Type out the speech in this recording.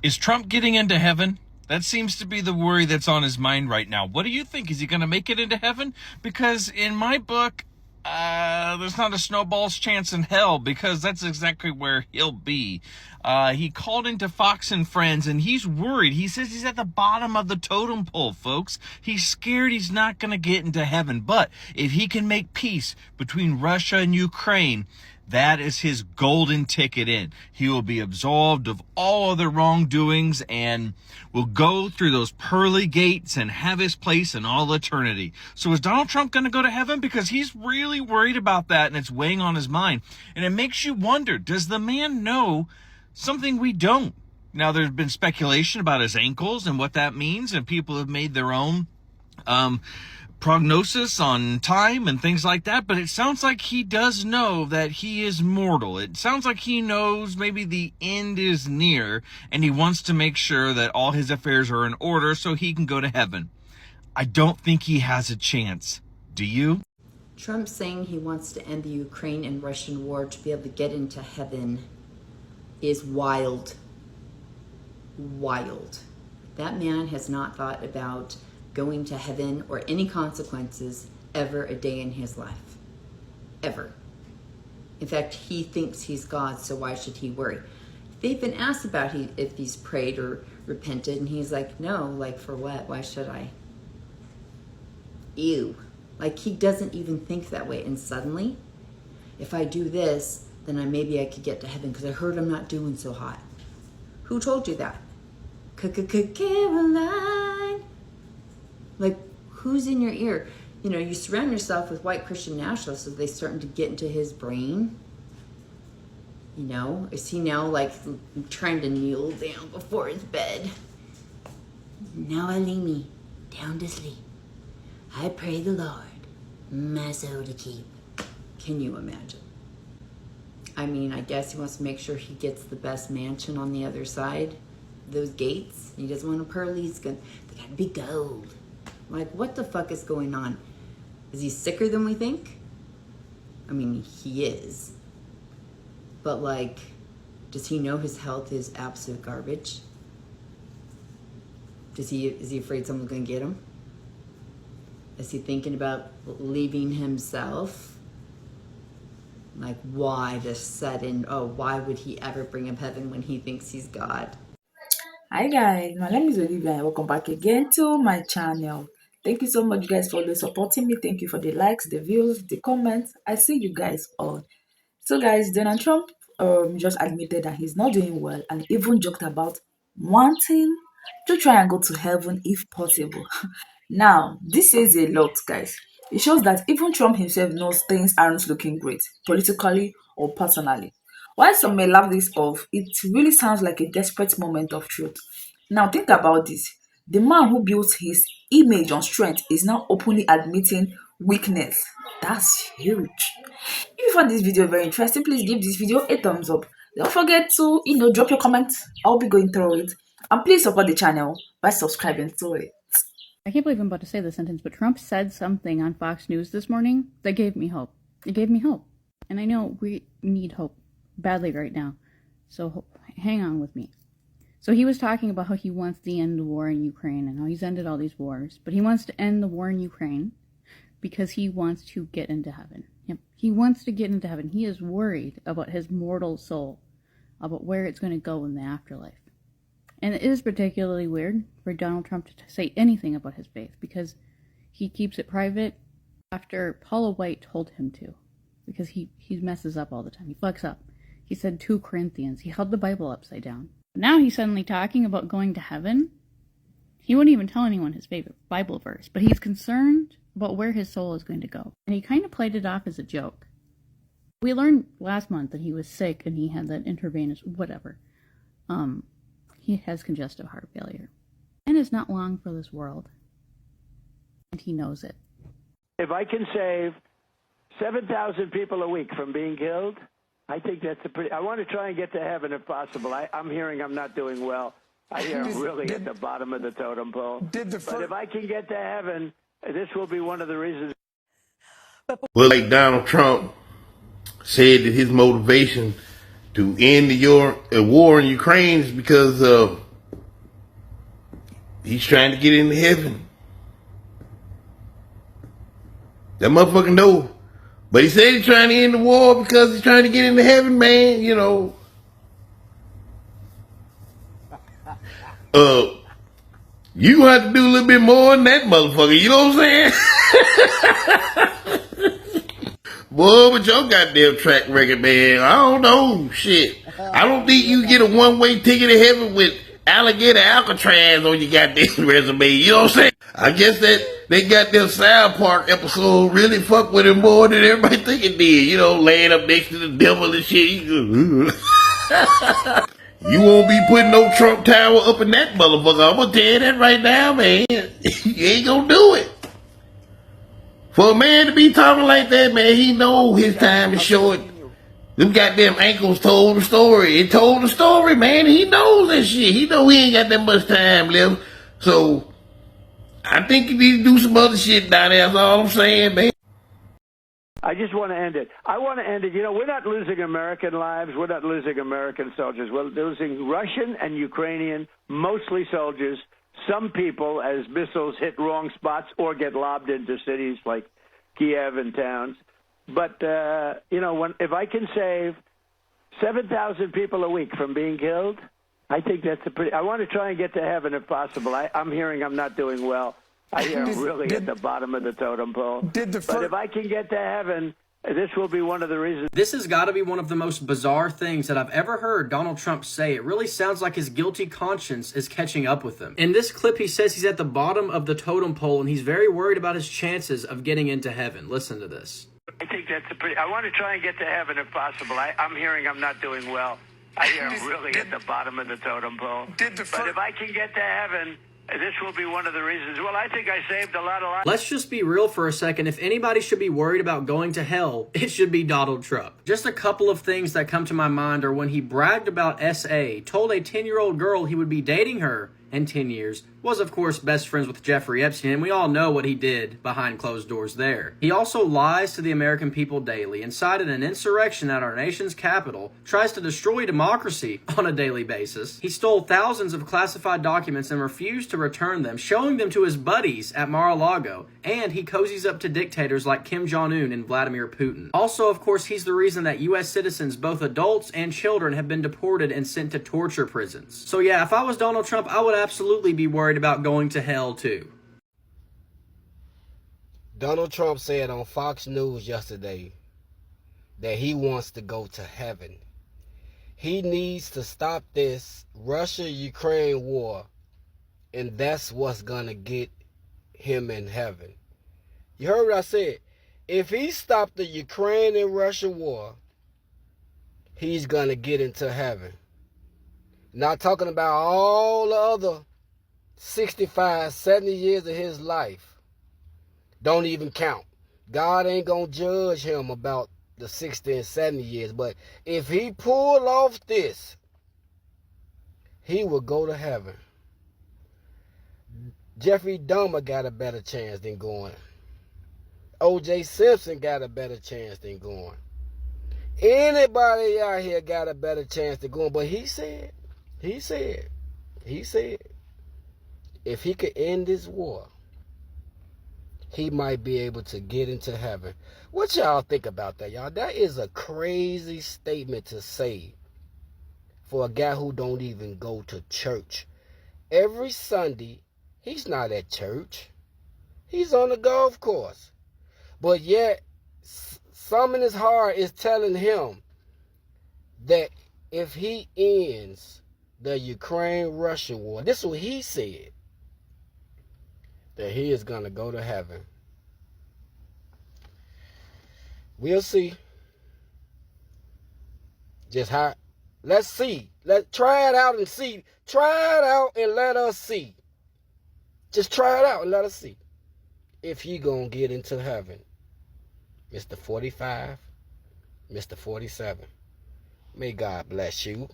Is Trump getting into heaven? That seems to be the worry that's on his mind right now. What do you think? Is he going to make it into heaven? Because in my book, there's not a snowball's chance in hell, because that's exactly where he'll be. He called into Fox and Friends, and he's worried. He says he's at the bottom of the totem pole, folks. He's scared he's not going to get into heaven. But if he can make peace between Russia and Ukraine, that is his golden ticket in. He will be absolved of all other wrongdoings and will go through those pearly gates and have his place in all eternity. So is Donald Trump going to go to heaven? Because he's really worried about that, and it's weighing on his mind. And it makes you wonder, does the man know something we don't? Now, there's been speculation about his ankles and what that means, and people have made their own prognosis on time and things like that, but it sounds like he does know that he is mortal. It sounds like he knows maybe the end is near, and he wants to make sure that all his affairs are in order so he can go to heaven. I don't think he has a chance. Do you? Trump saying he wants to end the Ukraine and Russian war to be able to get into heaven is wild. Wild. That man has not thought about going to heaven or any consequences ever a day in his life. Ever. In fact, he thinks he's God, so why should he worry? They've been asked about if he's prayed or repented, and he's like, no, like for what? Why should I? Ew. Like he doesn't even think that way. And suddenly, if I do this, then maybe I could get to heaven because I heard I'm not doing so hot. Who told you that? Caroline. Like, who's in your ear? You know, you surround yourself with white Christian nationalists, so they starting to get into his brain. You know, is he now like trying to kneel down before his bed? Now I lay me down to sleep. I pray the Lord my soul to keep. Can you imagine? I mean, I guess he wants to make sure he gets the best mansion on the other side. Those gates. He doesn't want a pearly. They gotta be gold. Like, what the fuck is going on? Is he sicker than we think? I mean, he is. But, like, does he know his health is absolute garbage? Is he afraid someone's going to get him? Is he thinking about leaving himself? Like, why this sudden, why would he ever bring up heaven when he thinks he's God? Hi guys, my name is Olivia and welcome back again to my channel. Thank you so much guys for the supporting me. Thank you for the likes, the views, the comments. I see you guys all. So guys, Donald Trump just admitted that he's not doing well and even joked about wanting to try and go to heaven if possible. Now, this says a lot, guys. It shows that even Trump himself knows things aren't looking great, politically or personally. While some may laugh this off, it really sounds like a desperate moment of truth. Now, think about this. The man who built his image on strength is now openly admitting weakness. That's huge. If you found this video very interesting, please give this video a thumbs up. Don't forget to, drop your comments. I'll be going through it. And please support the channel by subscribing to it. I can't believe I'm about to say this sentence, but Trump said something on Fox News this morning that gave me hope. It gave me hope. And I know we need hope badly right now. So hang on with me. So he was talking about how he wants to end the war in Ukraine and how he's ended all these wars. But he wants to end the war in Ukraine because he wants to get into heaven. Yep. He wants to get into heaven. He is worried about his mortal soul, about where it's going to go in the afterlife. And it is particularly weird for Donald Trump to say anything about his faith because he keeps it private after Paula White told him to, because he messes up all the time. He fucks up. He said 2 Corinthians. He held the Bible upside down. Now he's suddenly talking about going to heaven. He wouldn't even tell anyone his favorite Bible verse, but he's concerned about where his soul is going to go. And he kind of played it off as a joke. We learned last month that he was sick and he had that intravenous whatever. He has congestive heart failure. And it's not long for this world. And he knows it. If I can save 7,000 people a week from being killed, I think that's a pretty... I want to try and get to heaven if possible. I'm hearing I'm not doing well. I hear I'm really at the bottom of the totem pole. But if I can get to heaven, this will be one of the reasons. Well, like Donald Trump said that his motivation to end the war in Ukraine is because He's trying to get into heaven. That motherfucker know. But he said he's trying to end the war because he's trying to get into heaven, man. You know. You have to do a little bit more than that motherfucker. You know what I'm saying? Boy, but your goddamn track record, man. I don't know. Shit. I don't think you get a one-way ticket to heaven with alligator Alcatraz on your goddamn resume. You know what I'm saying? I guess that they goddamn South Park episode really fucked with him more than everybody think it did. You know, laying up next to the devil and shit. You won't be putting no Trump Tower up in that motherfucker. I'm gonna tell you that right now, man. You ain't gonna do it. For a man to be talking like that, man, he know his time is short. Them goddamn ankles told the story. It told the story, man. He knows that shit. He know he ain't got that much time left. So, I think you need to do some other shit down there. That's all I'm saying, man. I just want to end it. I want to end it. You know, we're not losing American lives. We're not losing American soldiers. We're losing Russian and Ukrainian, mostly soldiers. Some people, as missiles hit wrong spots or get lobbed into cities like Kiev and towns. But, you know, if I can save 7,000 people a week from being killed, I think that's a pretty... I want to try and get to heaven if possible. I'm hearing I'm not doing well. I hear I'm really at the bottom of the totem pole. But if I can get to heaven, this will be one of the reasons. This has got to be one of the most bizarre things that I've ever heard Donald Trump say. It really sounds like his guilty conscience is catching up with him. In this clip, he says he's at the bottom of the totem pole and he's very worried about his chances of getting into heaven. Listen to this. I think that's a pretty... I want to try and get to heaven if possible. I'm hearing I'm not doing well. I hear I'm really at the bottom of the totem pole. But if I can get to heaven... this will be one of the reasons. Well, I think I saved a lot of lives. Let's just be real for a second. If anybody should be worried about going to hell, it should be Donald Trump. Just a couple of things that come to my mind are when he bragged about S.A., told a 10-year-old girl he would be dating her in 10 years, was of course best friends with Jeffrey Epstein, and we all know what he did behind closed doors there. He also lies to the American people daily, incited an insurrection at our nation's capital, tries to destroy democracy on a daily basis. He stole thousands of classified documents and refused to return them, showing them to his buddies at Mar-a-Lago, and he cozies up to dictators like Kim Jong-un and Vladimir Putin. Also, of course, he's the reason that U.S. citizens, both adults and children, have been deported and sent to torture prisons. So yeah, if I was Donald Trump, I would absolutely be worried about going to hell too. Donald Trump said on Fox News yesterday that he wants to go to heaven. He needs to stop this Russia-Ukraine war, and that's what's gonna get him in heaven. You heard what I said? If he stopped the Ukraine and Russia war, he's gonna get into heaven. Not talking about all the other 65, 70 years of his life. Don't even count. God ain't gonna judge him about the 60 and 70 years. But if he pull off this, he will go to heaven. Jeffrey Dahmer got a better chance than going. O.J. Simpson got a better chance than going. Anybody out here got a better chance than going. But he said, if he could end this war, he might be able to get into heaven. What y'all think about that, y'all? That is a crazy statement to say for a guy who don't even go to church. Every Sunday, he's not at church. He's on the golf course. But yet, something in his heart is telling him that if he ends the Ukraine-Russia war, this is what he said, that he is going to go to heaven. We'll see. Just how, let's see. Let's try it out and see. Try it out and let us see. Just try it out and let us see if he going to get into heaven. Mr. 45, Mr. 47. May God bless you.